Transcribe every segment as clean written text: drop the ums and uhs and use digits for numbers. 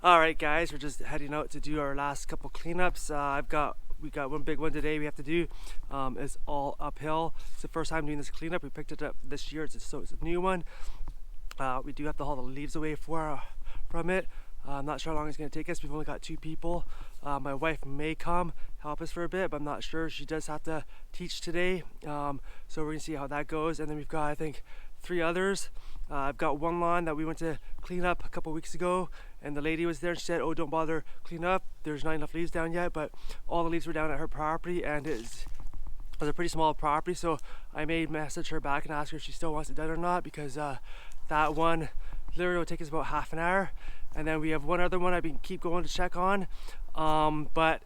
Alright guys, we're just heading out to do our last couple cleanups. We got one big one today we have to do. It's all uphill. It's the first time doing this cleanup. We picked it up this year, so it's a new one. We do have to haul the leaves away from it. I'm not sure how long it's going to take us. We've only got 2 people. My wife may come help us for a bit, but I'm not sure. She does have to teach today, so we're going to see how that goes. And then we've got, I think, 3 others. I've got one lawn that we went to clean up a couple weeks ago, and the lady was there and she said, oh, don't bother clean up, there's not enough leaves down yet, but all the leaves were down at her property, and it was a pretty small property, so I may message her back and ask her if she still wants it done or not, because that one literally will take us about half an hour. And then we have one other one I've been keep going to check on, but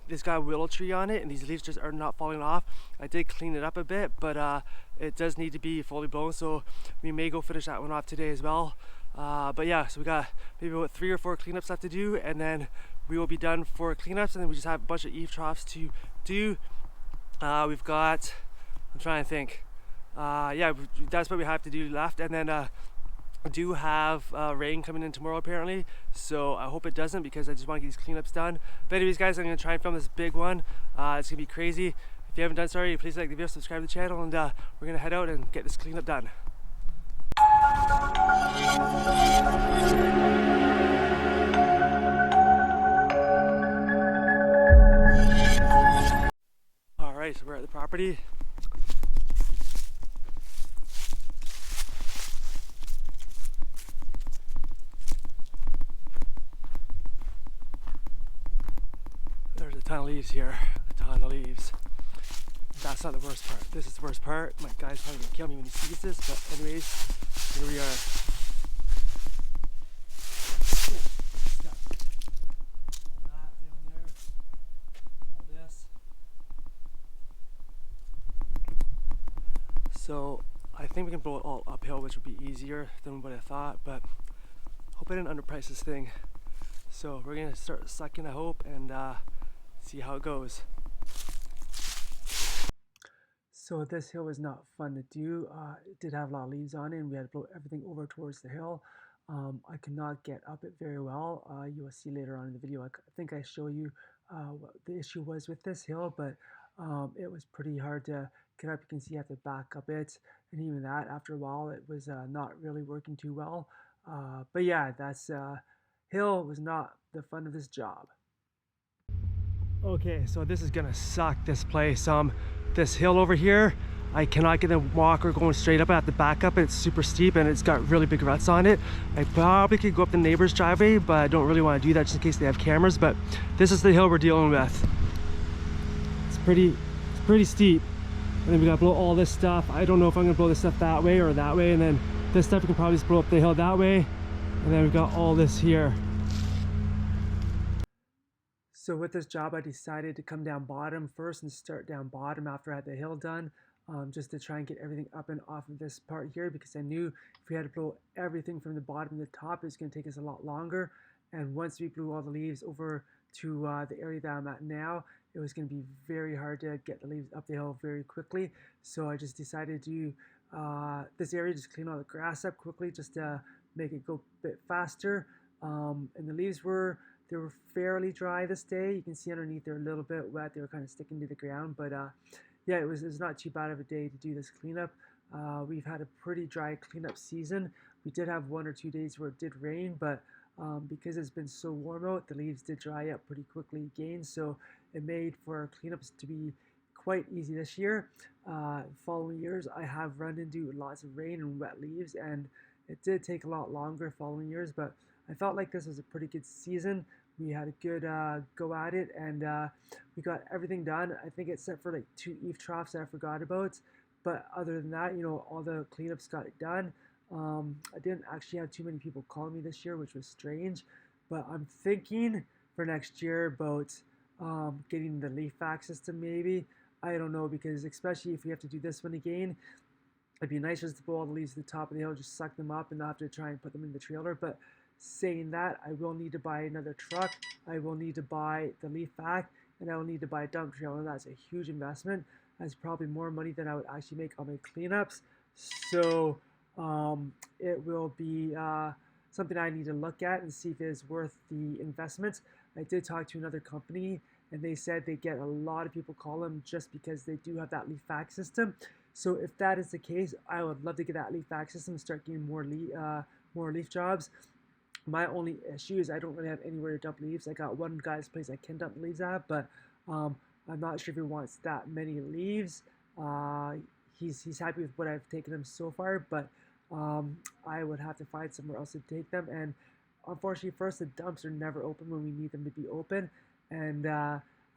it's got a willow tree on it and these leaves just are not falling off. I did clean it up a bit, but it does need to be fully blown, so we may go finish that one off today as well. But yeah, so we got maybe about 3 or 4 cleanups left to do, and then we will be done for cleanups, and then we just have a bunch of eave troughs to do. We've got, I'm trying to think, yeah, that's what we have to do left. And then I do have rain coming in tomorrow apparently, so I hope it doesn't, because I just want to get these cleanups done. But anyways guys, I'm going to try and film this big one. It's going to be crazy. If you haven't done so already, please like the video, subscribe to the channel, and we're going to head out and get this cleanup done. Alright, so we're at the property. There's a ton of leaves here, a ton of leaves. That's not the worst part. This is the worst part. My guy's probably gonna kill me when he sees this, but anyways, here we are. All that down there, all this. So I think we can blow it all uphill, which would be easier than what I thought, but hope I didn't underprice this thing. So we're gonna start sucking, I hope, and see how it goes. So this hill was not fun to do. It did have a lot of leaves on it, and we had to blow everything over towards the hill. I could not get up it very well. You will see later on in the video. I think I show you what the issue was with this hill, but it was pretty hard to get up. You can see you have to back up it, and even that, after a while, it was not really working too well. But yeah, that's hill was not the fun of this job. Okay, so this is gonna suck, this place. This hill over here, I cannot get the walker going straight up. I have to back up. It's super steep and it's got really big ruts on it. I probably could go up the neighbor's driveway, but I don't really want to do that just in case they have cameras. But this is the hill we're dealing with. It's pretty steep. And then we gotta blow all this stuff. I don't know if I'm gonna blow this stuff that way or that way. And then this stuff we can probably just blow up the hill that way. And then we've got all this here. So with this job, I decided to come down bottom first and start down bottom after I had the hill done, just to try and get everything up and off of this part here, because I knew if we had to blow everything from the bottom to the top, it's going to take us a lot longer. And once we blew all the leaves over to the area that I'm at now, it was going to be very hard to get the leaves up the hill very quickly. So I just decided to do this area, just clean all the grass up quickly, just to make it go a bit faster. And the leaves they were fairly dry this day. You can see underneath they're a little bit wet. They were kind of sticking to the ground, but yeah, it was not too bad of a day to do this cleanup. We've had a pretty dry cleanup season. We did have 1 or 2 days where it did rain, but because it's been so warm out, the leaves did dry up pretty quickly again, so it made for our cleanups to be quite easy this year. Following years, I have run into lots of rain and wet leaves, and it did take a lot longer following years, but I felt like this was a pretty good season. We had a good go at it, and we got everything done. I think except for like 2 eave troughs that I forgot about, but other than that, you know, all the cleanups got it done. I didn't actually have too many people call me this year, which was strange, but I'm thinking for next year about getting the leaf vac system maybe. I don't know, because especially if we have to do this one again, it'd be nice just to blow all the leaves to the top of the hill, just suck them up and not have to try and put them in the trailer. But saying that, I will need to buy another truck, I will need to buy the leaf vac, and I will need to buy a dump trailer. That's a huge investment. That's probably more money than I would actually make on my cleanups. So it will be something I need to look at and see if it is worth the investment. I did talk to another company, and they said they get a lot of people call them just because they do have that leaf vac system. So if that is the case, I would love to get that leaf vac system and start getting more leaf jobs. My only issue is I don't really have anywhere to dump leaves. I got one guy's place I can dump leaves at, but I'm not sure if he wants that many leaves. He's happy with what I've taken him so far, but I would have to find somewhere else to take them. And unfortunately, first, the dumps are never open when we need them to be open. And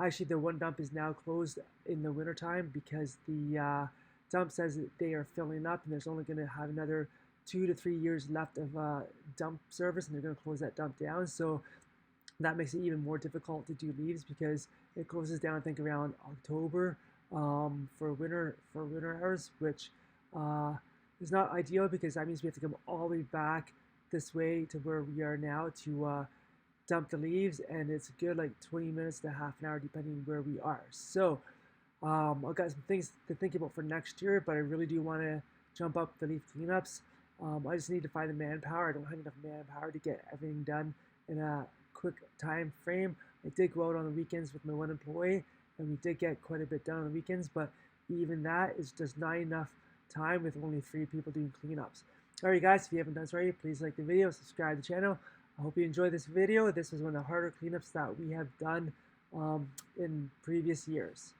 actually, the one dump is now closed in the wintertime because the dump says that they are filling up and there's only going to have another 2 to 3 years left of dump service, and they're going to close that dump down. So that makes it even more difficult to do leaves because it closes down, I think, around October for winter hours, which is not ideal because that means we have to come all the way back this way to where we are now to dump the leaves, and it's a good like 20 minutes to half an hour depending where we are. So I've got some things to think about for next year, but I really do want to jump up the leaf cleanups. I just need to find the manpower. I don't have enough manpower to get everything done in a quick time frame. I did go out on the weekends with my one employee, and we did get quite a bit done on the weekends, but even that is just not enough time with only 3 people doing cleanups. Alright guys, if you haven't done so already, please like the video, subscribe to the channel. I hope you enjoyed this video. This was one of the harder cleanups that we have done in previous years.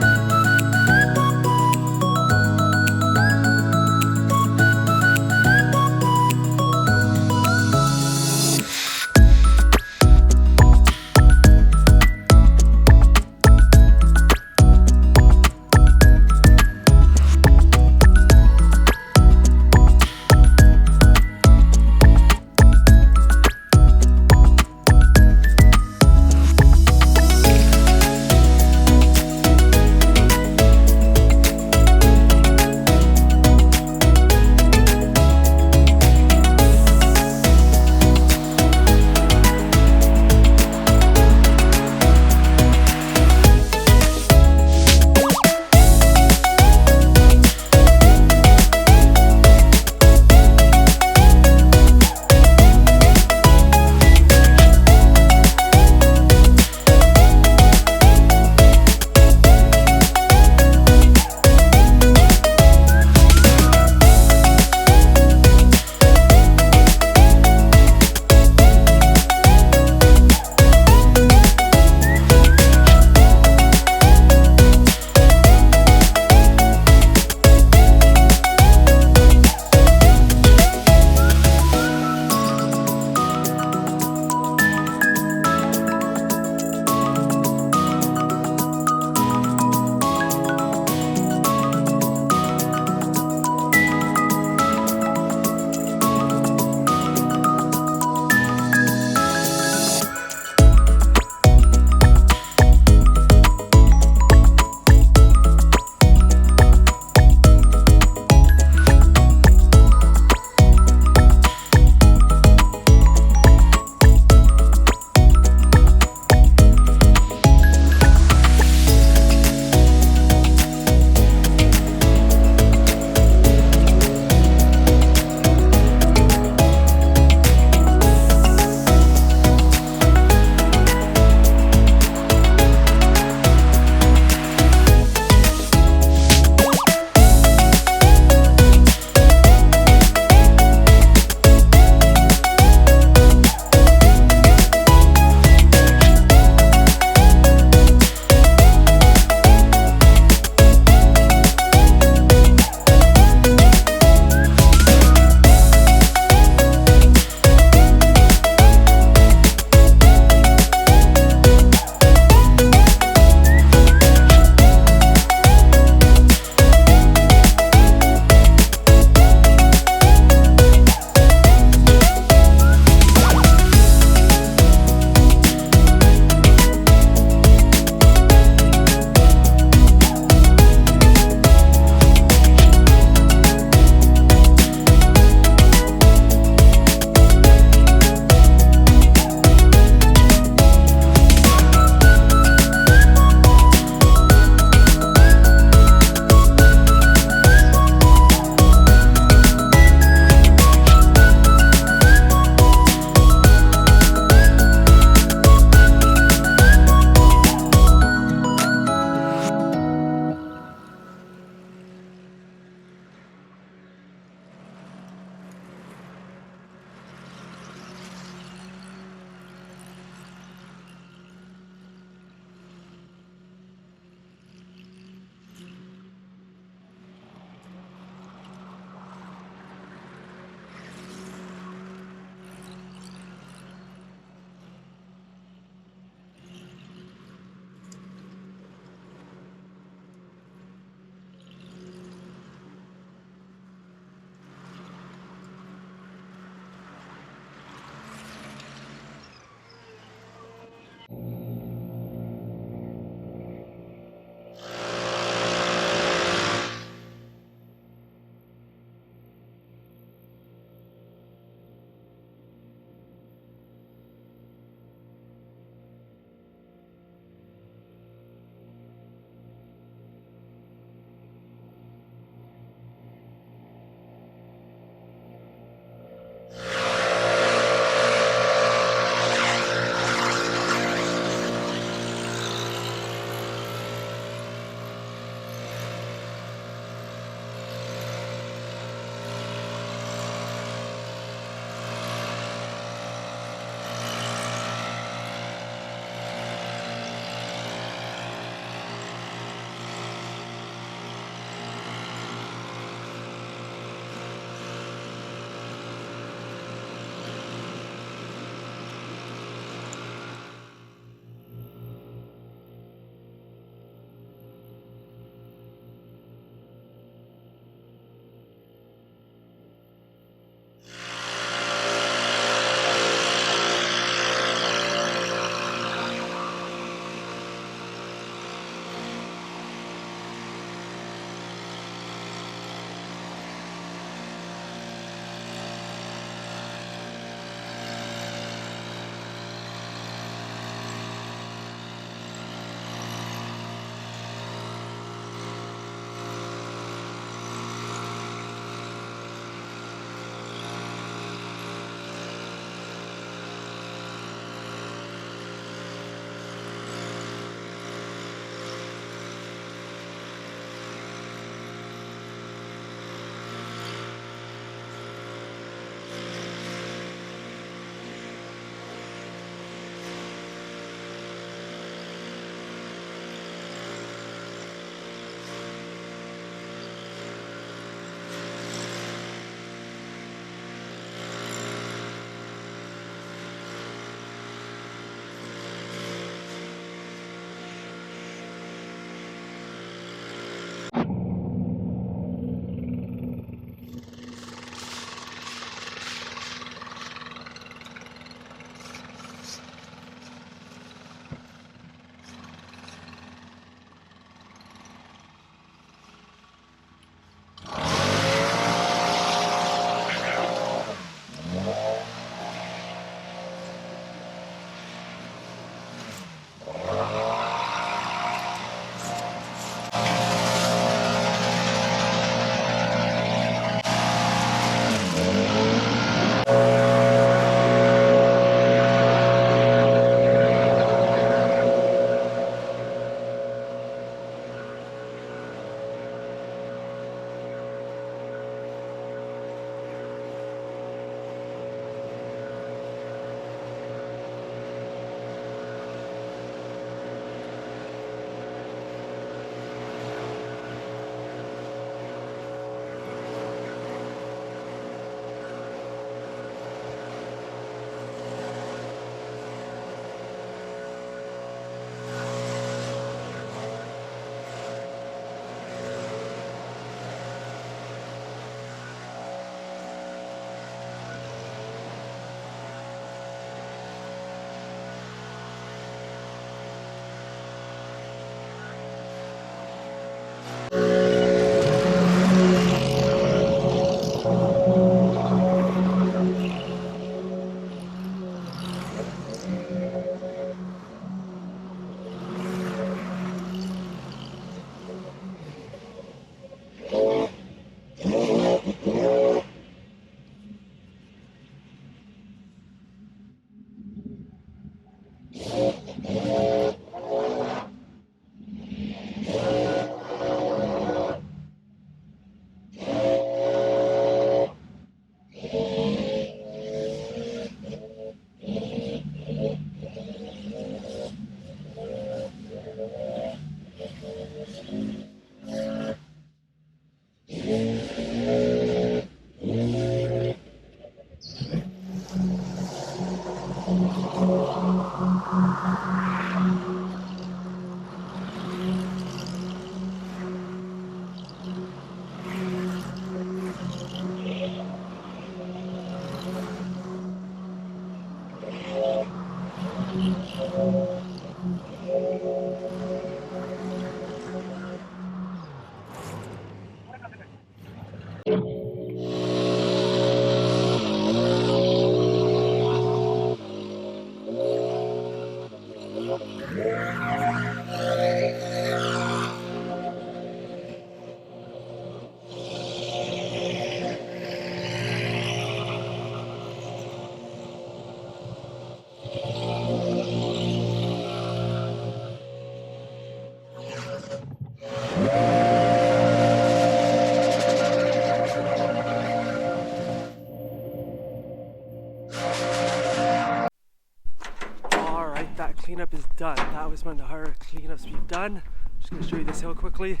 done. That was one of the harder cleanups we've done. I'm just gonna show you this hill quickly.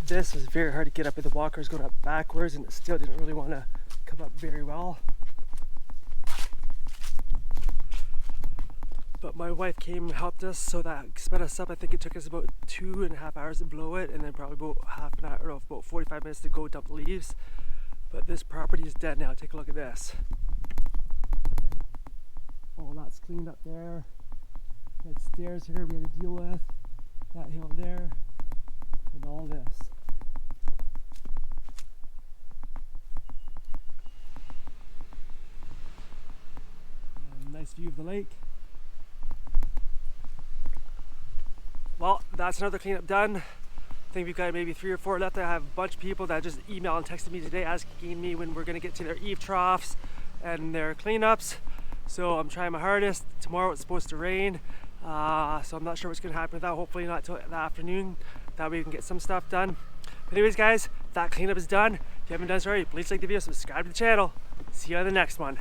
This was very hard to get up with the walkers going up backwards, and it still didn't really want to come up very well. But my wife came and helped us, so that sped us up. I think it took us about 2.5 hours to blow it, and then probably about half an hour, or about 45 minutes to go dump leaves. But this property is dead now. Take a look at this. All that's cleaned up there. We had stairs here we had to deal with. That hill there, and all this. And nice view of the lake. Well, that's another cleanup done. I think we've got maybe 3 or 4 left. I have a bunch of people that just emailed and texted me today asking me when we're going to get to their eave troughs and their cleanups. So I'm trying my hardest. Tomorrow it's supposed to rain, so I'm not sure what's going to happen with that. Hopefully not till the afternoon. That way we can get some stuff done. But anyways guys, that cleanup is done. If you haven't done so already, please like the video, subscribe to the channel. See you on the next one.